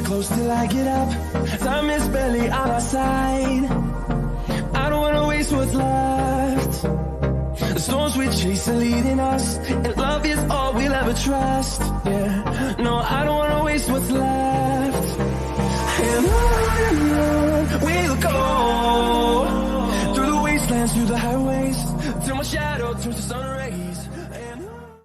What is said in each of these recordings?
close till I get up. Time is barely on our side. I don't wanna waste what's left. The storms we chase are leading us, and love is all we'll ever trust. Yeah, no, I don't wanna waste what's left. And on we'll go, through the wastelands, through the highways, till my shadow turns to sun rays.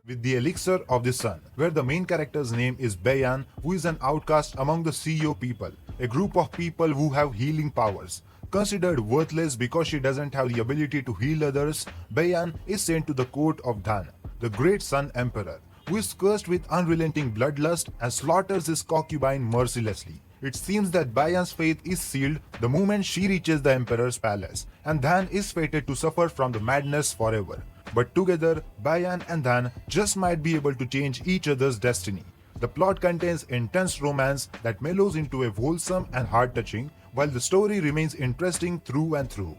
With the elixir of the sun, where the main character's name is Bayan, who is an outcast among the CEO people, a group of people who have healing powers. Considered worthless because she doesn't have the ability to heal others, Bayan is sent to the court of Dhan, the great Sun Emperor, who is cursed with unrelenting bloodlust and slaughters his concubine mercilessly. It seems that Bayan's fate is sealed the moment she reaches the Emperor's palace, and Dhan is fated to suffer from the madness forever. But together, Bayan and Dhan just might be able to change each other's destiny. The plot contains intense romance that mellows into a wholesome and heart-touching, while the story remains interesting through and through.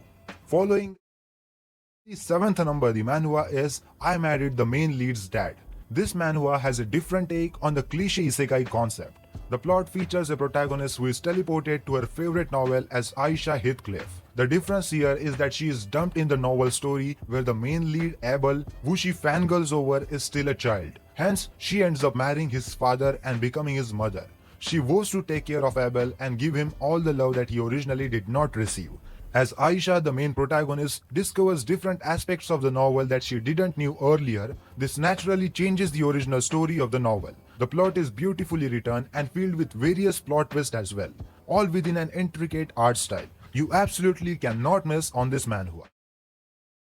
Following the 7th number, the manhwa is I Married the Main Lead's Dad. This manhwa has a different take on the cliché isekai concept. The plot features a protagonist who is teleported to her favorite novel as Aisha Heathcliff. The difference here is that she is dumped in the novel story where the main lead Abel, who she fangirls over, is still a child. Hence, she ends up marrying his father and becoming his mother. She vows to take care of Abel and give him all the love that he originally did not receive. As Aisha, the main protagonist, discovers different aspects of the novel that she didn't know earlier, this naturally changes the original story of the novel. The plot is beautifully written and filled with various plot twists as well, all within an intricate art style. You absolutely cannot miss on this manhwa.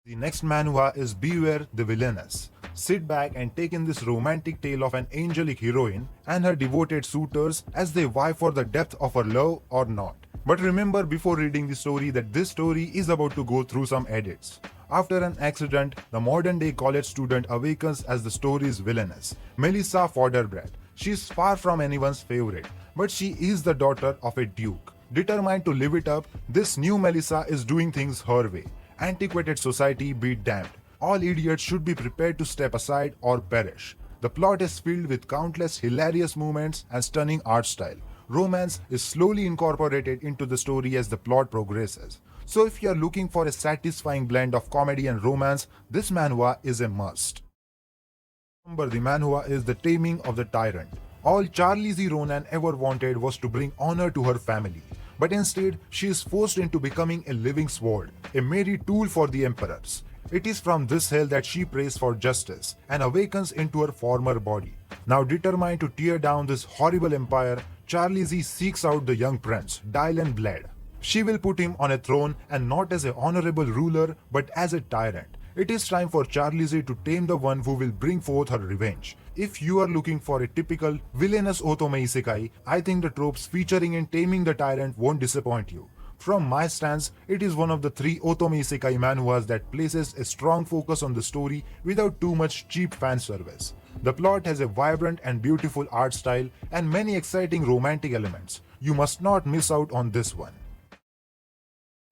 The next manhwa is Beware the Villainess. Sit back and take in this romantic tale of an angelic heroine and her devoted suitors as they vie for the depth of her love or not. But remember before reading the story that this story is about to go through some edits. After an accident, the modern-day college student awakens as the story's villainess, Melissa Fodderbrad. She is far from anyone's favorite, but she is the daughter of a duke. Determined to live it up, this new Melissa is doing things her way. Antiquated society be damned. All idiots should be prepared to step aside or perish. The plot is filled with countless hilarious moments and stunning art style. Romance is slowly incorporated into the story as the plot progresses. So if you are looking for a satisfying blend of comedy and romance, this manhwa is a must. Number the manhwa is The Taming of the Tyrant. All Charlize Ronan ever wanted was to bring honor to her family. But instead, she is forced into becoming a living sword, a merry tool for the emperors. It is from this hell that she prays for justice and awakens into her former body. Now determined to tear down this horrible empire, Charlize seeks out the young prince, Dylan Blade. She will put him on a throne and not as an honorable ruler but as a tyrant. It is time for Charlize to tame the one who will bring forth her revenge. If you are looking for a typical villainous otome isekai, I think the tropes featuring in Taming the Tyrant won't disappoint you. From my stance, it is one of the 3 otome isekai manhwas that places a strong focus on the story without too much cheap fan service. The plot has a vibrant and beautiful art style and many exciting romantic elements. You must not miss out on this one.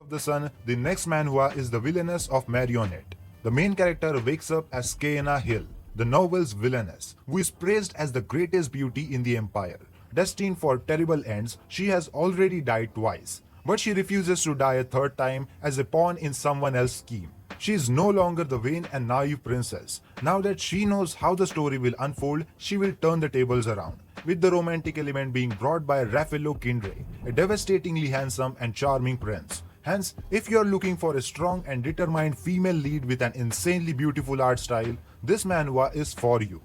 Of the Sun, the next manhwa is The Villainess of Marionette. The main character wakes up as Skaena Hill, the novel's villainess, who is praised as the greatest beauty in the empire. Destined for terrible ends, she has already died twice, but she refuses to die a third time as a pawn in someone else's scheme. She is no longer the vain and naive princess. Now that she knows how the story will unfold, she will turn the tables around, with the romantic element being brought by Raffaello Kindre, a devastatingly handsome and charming prince. Hence, if you are looking for a strong and determined female lead with an insanely beautiful art style, this manhwa is for you.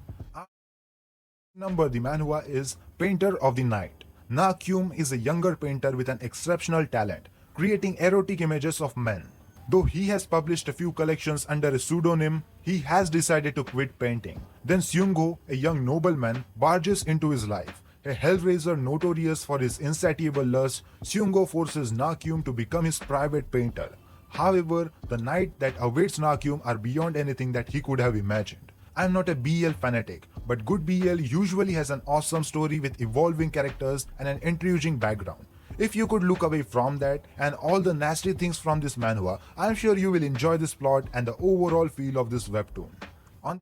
Number the manhwa is Painter of the Night. Na Kyum is a younger painter with an exceptional talent, creating erotic images of men. Though he has published a few collections under a pseudonym, he has decided to quit painting. Then Seungho, a young nobleman, barges into his life. A hellraiser notorious for his insatiable lust, Seungho forces Na Kyum to become his private painter. However, the night that awaits Na Kyum are beyond anything that he could have imagined. I am not a BL fanatic, but good BL usually has an awesome story with evolving characters and an intriguing background. If you could look away from that and all the nasty things from this manhwa, I am sure you will enjoy this plot and the overall feel of this webtoon. On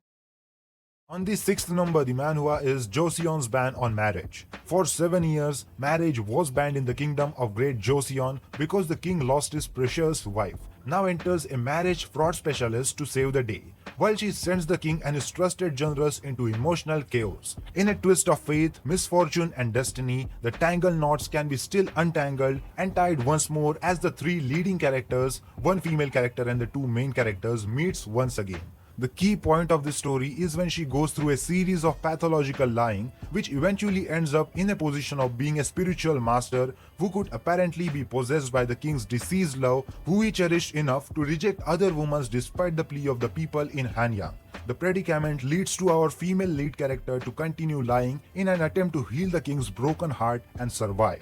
On the sixth number, the manhwa is Joseon's ban on marriage. For 7 years, marriage was banned in the kingdom of Great Joseon because the king lost his precious wife. Now enters a marriage fraud specialist to save the day, while she sends the king and his trusted generals into emotional chaos. In a twist of fate, misfortune and destiny, the tangled knots can be still untangled and tied once more as the three leading characters, one female character and the two main characters, meets once again. The key point of this story is when she goes through a series of pathological lying, which eventually ends up in a position of being a spiritual master who could apparently be possessed by the king's deceased love, who he cherished enough to reject other women despite the plea of the people in Hanyang. The predicament leads to our female lead character to continue lying in an attempt to heal the king's broken heart and survive.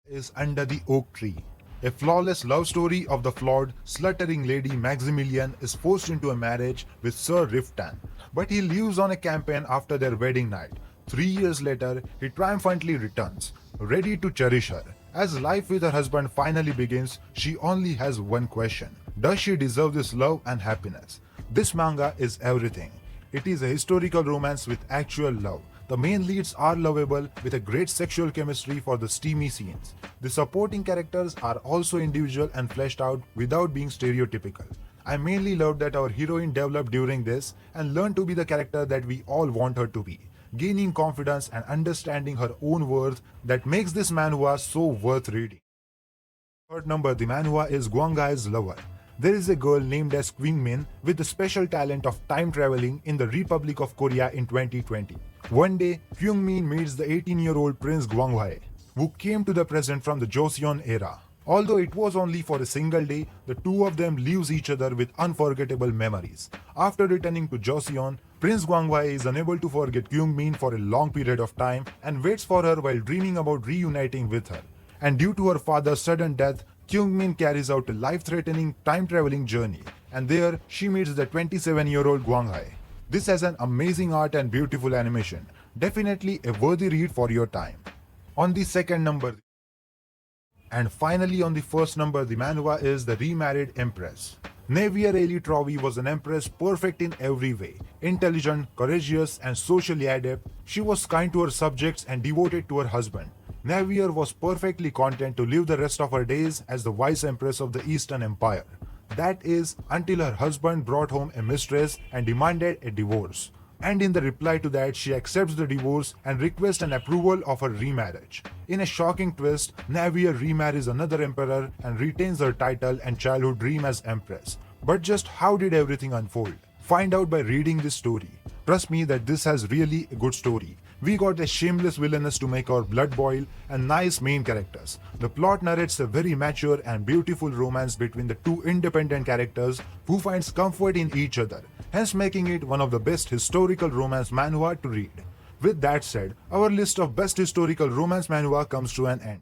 Is Under the Oak Tree. A flawless love story of the flawed, sluttering lady Maximilian is forced into a marriage with Sir Riftan, but he leaves on a campaign after their wedding night. 3 years later, he triumphantly returns, ready to cherish her. As life with her husband finally begins, she only has one question: does she deserve this love and happiness? This manga is everything. It is a historical romance with actual love. The main leads are lovable with a great sexual chemistry for the steamy scenes. The supporting characters are also individual and fleshed out without being stereotypical. I mainly loved that our heroine developed during this and learned to be the character that we all want her to be, gaining confidence and understanding her own worth that makes this manhwa so worth reading. Third number, the manhwa is Gwanghai's Lover. There is a girl named as Min with the special talent of time traveling in the Republic of Korea in 2020. One day, Min meets the 18-year-old Prince Gwanghai, who came to the present from the Joseon era. Although it was only for a single day, the two of them leaves each other with unforgettable memories. After returning to Joseon, Prince Gwanghai is unable to forget Min for a long period of time and waits for her while dreaming about reuniting with her. And due to her father's sudden death, Min carries out a life-threatening time-traveling journey, and there she meets the 27-year-old Gwanghai. This has an amazing art and beautiful animation. Definitely a worthy read for your time. On the second number, and finally on the first number, the manhwa is The Remarried Empress. Navier Eli Trawi was an empress perfect in every way. Intelligent, courageous, and socially adept, she was kind to her subjects and devoted to her husband. Navier was perfectly content to live the rest of her days as the vice empress of the Eastern Empire. That is, until her husband brought home a mistress and demanded a divorce. And in the reply to that, she accepts the divorce and requests an approval of her remarriage. In a shocking twist, Navier remarries another emperor and retains her title and childhood dream as empress. But just how did everything unfold? Find out by reading this story. Trust me that this has really a good story. We got a shameless villainess to make our blood boil and nice main characters. The plot narrates a very mature and beautiful romance between the two independent characters who finds comfort in each other, hence making it one of the best historical romance manhwa to read. With that said, our list of best historical romance manhwa comes to an end.